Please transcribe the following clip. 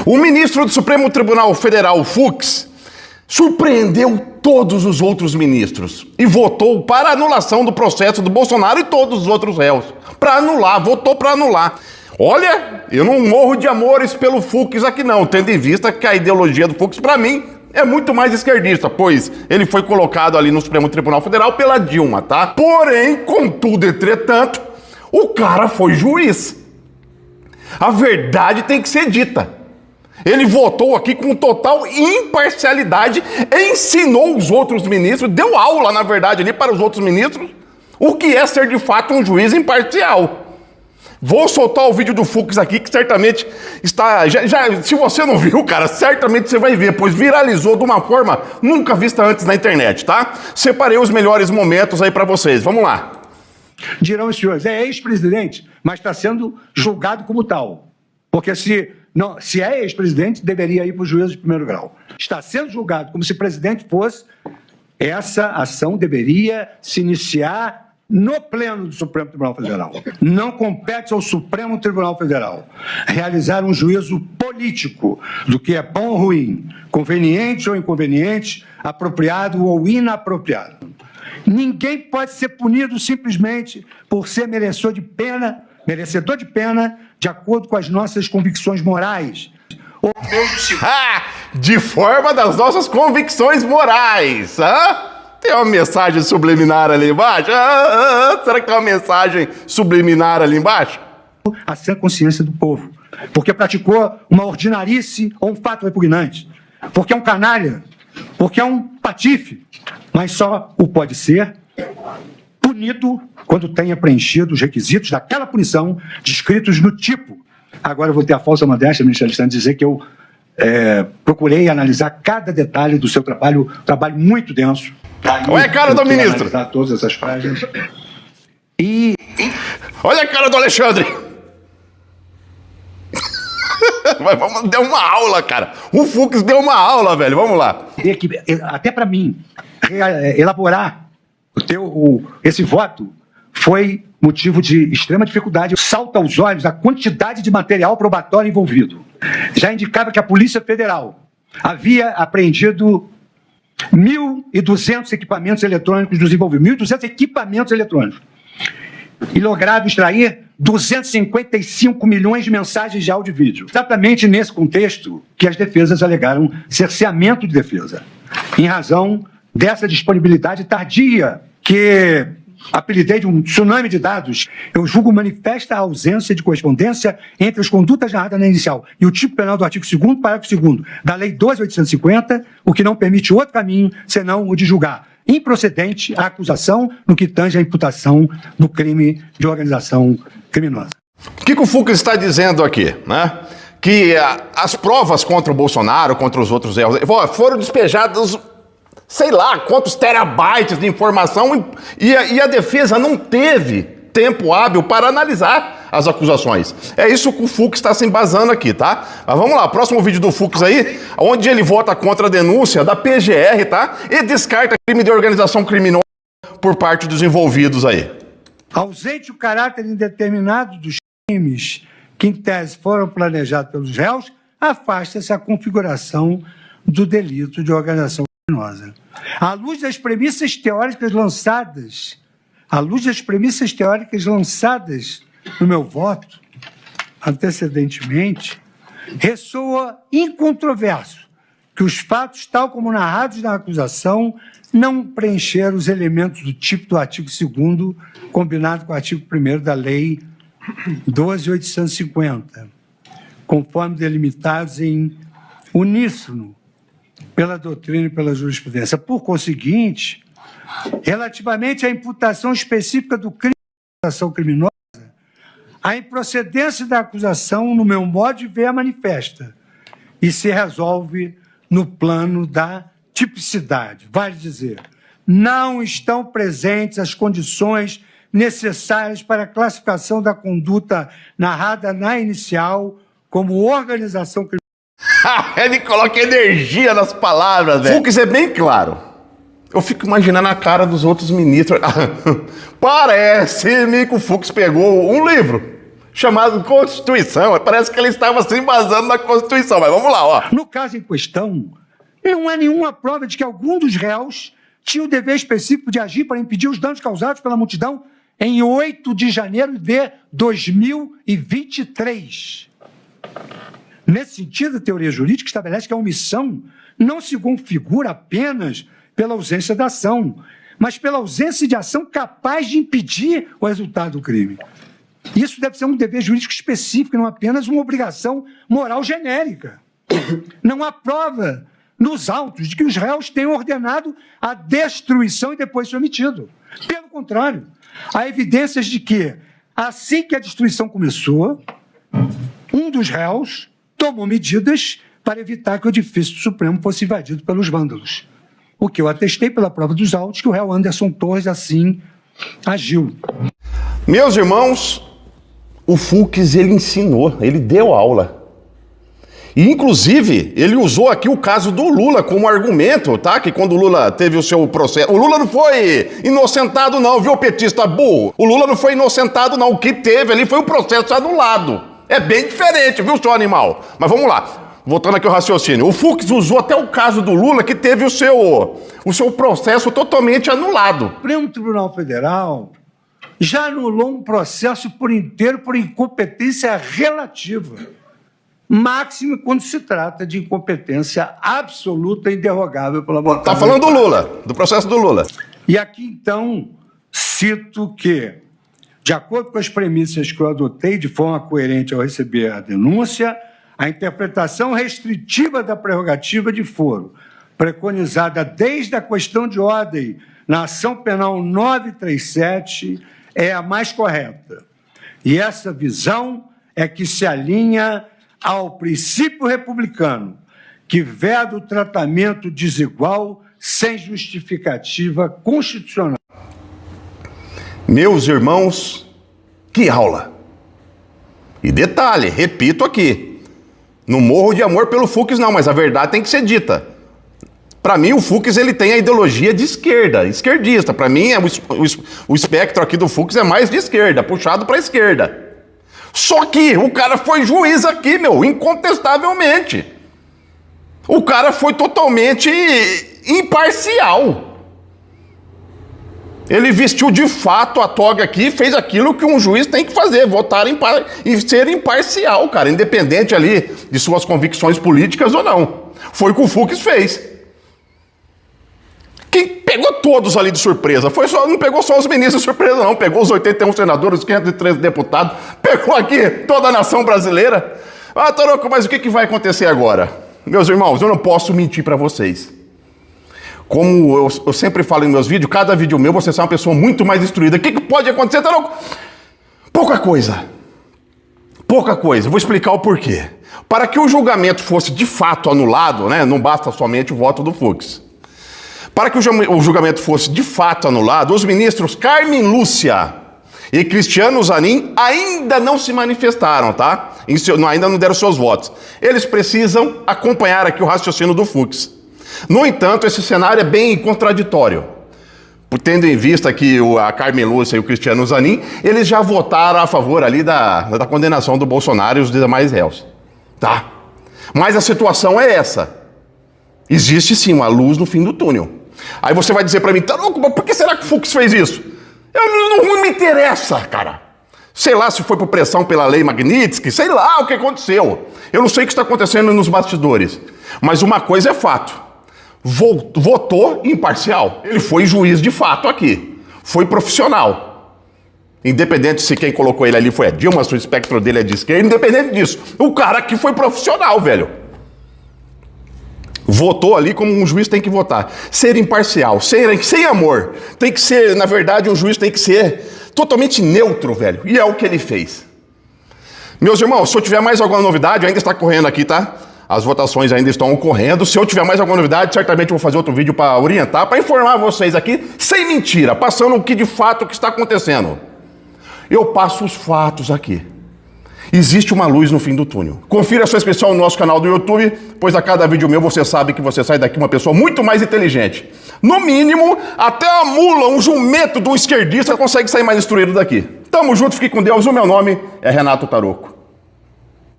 O ministro do Supremo Tribunal Federal, Fux, surpreendeu todos os outros ministros e votou para anulação do processo do Bolsonaro e todos os outros réus. Para anular, votou para anular. Olha, eu não morro de amores pelo Fux aqui não, tendo em vista que a ideologia do Fux, para mim, é muito mais esquerdista, pois ele foi colocado ali no Supremo Tribunal Federal pela Dilma, tá? Porém, contudo, entretanto, o cara foi juiz. A verdade tem que ser dita. Ele votou aqui com total imparcialidade, ensinou os outros ministros, deu aula, na verdade, ali para os outros ministros, o que é ser de fato um juiz imparcial. Vou soltar o vídeo do Fux aqui, que certamente está... se você não viu, cara, certamente você vai ver, pois viralizou de uma forma nunca vista antes na internet, tá? Separei os melhores momentos aí para vocês. Vamos lá. Dirão os senhores, é ex-presidente, mas está sendo julgado como tal. Porque se é ex-presidente, deveria ir para o juízo de primeiro grau. Está sendo julgado como se presidente fosse, essa ação deveria se iniciar no pleno do Supremo Tribunal Federal. Não compete ao Supremo Tribunal Federal realizar um juízo político do que é bom ou ruim, conveniente ou inconveniente, apropriado ou inapropriado. Ninguém pode ser punido simplesmente por ser merecedor de pena de acordo com as nossas convicções morais. De forma das nossas convicções morais, Tem uma mensagem subliminar ali embaixo? Será que tem uma mensagem subliminar ali embaixo? A sã consciência do povo. Porque praticou uma ordinarice ou um fato repugnante. Porque é um canalha. Porque é um patife. Mas só o pode ser punido quando tenha preenchido os requisitos daquela punição descritos no tipo. Agora eu vou ter a falsa modéstia, ministro Alexandre, dizer que eu procurei analisar cada detalhe do seu trabalho muito denso. Olha a cara do ministro. Todas essas páginas. Olha a cara do Alexandre. Deu uma aula, cara. O Fux deu uma aula, velho. Vamos lá. Até para mim, elaborar esse voto foi motivo de extrema dificuldade. Salta aos olhos a quantidade de material probatório envolvido. Já indicava que a Polícia Federal havia apreendido 1.200 equipamentos eletrônicos dos envolvidos, 1.200 equipamentos eletrônicos, e logrado extrair 255 milhões de mensagens de áudio e vídeo. Exatamente nesse contexto que as defesas alegaram cerceamento de defesa, em razão dessa disponibilidade tardia, que apelidei de um tsunami de dados. Eu julgo manifesta a ausência de correspondência entre as condutas narradas na inicial e o tipo penal do artigo 2º, parágrafo 2º da Lei 12.850, o que não permite outro caminho senão o de julgar improcedente a acusação no que tange a imputação do crime de organização criminosa. O que o Fux está dizendo aqui, né? Que as provas contra o Bolsonaro, contra os outros réus, foram despejadas, sei lá, quantos terabytes de informação e a defesa não teve tempo hábil para analisar as acusações. É isso que o Fux está se embasando aqui, tá? Mas vamos lá, próximo vídeo do Fux aí, onde ele vota contra a denúncia da PGR, tá? E descarta crime de organização criminosa por parte dos envolvidos aí. Ausente o caráter indeterminado dos crimes que, em tese, foram planejados pelos réus, afasta-se a configuração do delito de organização criminosa. À luz das premissas teóricas lançadas, no meu voto, antecedentemente, ressoa incontroverso que os fatos, tal como narrados na acusação, não preencheram os elementos do tipo do artigo 2º, combinado com o artigo 1º da Lei 12.850, conforme delimitados em uníssono pela doutrina e pela jurisprudência. Por conseguinte, relativamente à imputação específica do crime de organização criminosa, a improcedência da acusação, no meu modo de ver, é manifesta e se resolve no plano da tipicidade. Vale dizer, não estão presentes as condições necessárias para a classificação da conduta narrada na inicial como organização criminosa. Ele coloca energia nas palavras, velho. Fux é bem claro. Eu fico imaginando a cara dos outros ministros. Parece-me que o Fux pegou um livro chamado Constituição. Parece que ele estava se embasando na Constituição, mas vamos lá, ó. No caso em questão, não há nenhuma prova de que algum dos réus tinha o dever específico de agir para impedir os danos causados pela multidão em 8 de janeiro de 2023. Nesse sentido, a teoria jurídica estabelece que a omissão não se configura apenas pela ausência da ação, mas pela ausência de ação capaz de impedir o resultado do crime. Isso deve ser um dever jurídico específico, não apenas uma obrigação moral genérica. Não há prova nos autos de que os réus tenham ordenado a destruição e depois se omitido. Pelo contrário, há evidências de que, assim que a destruição começou, um dos réus tomou medidas para evitar que o edifício do Supremo fosse invadido pelos vândalos. O que eu atestei pela prova dos autos que o réu Anderson Torres assim agiu. Meus irmãos, o Fux, ele ensinou, ele deu aula. E, inclusive, ele usou aqui o caso do Lula como argumento, tá? Que quando o Lula teve o seu processo... O Lula não foi inocentado não, viu, petista burro? O Lula não foi inocentado não, o que teve ali foi o processo anulado. É bem diferente, viu, seu animal? Mas vamos lá, voltando aqui ao raciocínio. O Fux usou até o caso do Lula, que teve o seu processo totalmente anulado. O Supremo Tribunal Federal já anulou um processo por inteiro por incompetência relativa. Máximo quando se trata de incompetência absoluta e inderrogável pela vontade. Tá falando do Lula, do processo do Lula. E aqui, então, cito que, de acordo com as premissas que eu adotei de forma coerente ao receber a denúncia, a interpretação restritiva da prerrogativa de foro, preconizada desde a questão de ordem na ação penal 937, é a mais correta. E essa visão é que se alinha ao princípio republicano, que veda o tratamento desigual sem justificativa constitucional. Meus irmãos, que aula! E detalhe, repito aqui, não morro de amor pelo Fux não, mas a verdade tem que ser dita. Para mim, o Fux, ele tem a ideologia de esquerda, esquerdista. Para mim, o espectro aqui do Fux é mais de esquerda, puxado para a esquerda. Só que o cara foi juiz aqui, meu, incontestavelmente. O cara foi totalmente imparcial. Ele vestiu de fato a toga aqui e fez aquilo que um juiz tem que fazer, votar e ser imparcial, cara, independente ali de suas convicções políticas ou não. Foi o que o Fux fez. Quem pegou todos ali de surpresa, não pegou só os ministros de surpresa não, pegou os 81 senadores, os 513 deputados, pegou aqui toda a nação brasileira. Ah, Toroco, mas o que vai acontecer agora? Meus irmãos, eu não posso mentir para vocês. Como eu sempre falo em meus vídeos, cada vídeo meu você é uma pessoa muito mais instruída. O que pode acontecer, Toroco? Pouca coisa. Pouca coisa. Vou explicar o porquê. Para que o julgamento fosse de fato anulado, né, não basta somente o voto do Fux. Para que o julgamento fosse de fato anulado, os ministros Carmen Lúcia e Cristiano Zanin ainda não se manifestaram, tá? Ainda não deram seus votos. Eles precisam acompanhar aqui o raciocínio do Fux. No entanto, esse cenário é bem contraditório. Tendo em vista que a Carmen Lúcia e o Cristiano Zanin, eles já votaram a favor ali da condenação do Bolsonaro e os demais réus. Tá? Mas a situação é essa. Existe sim uma luz no fim do túnel. Aí você vai dizer pra mim, por que será que o Fux fez isso? Não me interessa, cara. Sei lá se foi por pressão pela lei Magnitsky, sei lá o que aconteceu. Eu não sei o que está acontecendo nos bastidores. Mas uma coisa é fato. Votou imparcial. Ele foi juiz de fato aqui. Foi profissional. Independente se quem colocou ele ali foi a Dilma, se o espectro dele é de esquerda, independente disso. O cara aqui foi profissional, velho. Votou ali como um juiz tem que votar. Ser imparcial, sem amor. Tem que ser, na verdade, um juiz tem que ser totalmente neutro, velho. E é o que ele fez. Meus irmãos, se eu tiver mais alguma novidade, ainda está correndo aqui, tá? As votações ainda estão ocorrendo. Se eu tiver mais alguma novidade, certamente eu vou fazer outro vídeo para orientar, para informar vocês aqui, sem mentira, passando o que de fato que está acontecendo. Eu passo os fatos aqui. Existe uma luz no fim do túnel. Confira sua inscrição no nosso canal do YouTube, pois a cada vídeo meu você sabe que você sai daqui uma pessoa muito mais inteligente. No mínimo, até a mula, um jumento de um esquerdista consegue sair mais instruído daqui. Tamo junto, fique com Deus. O meu nome é Renato Taroco.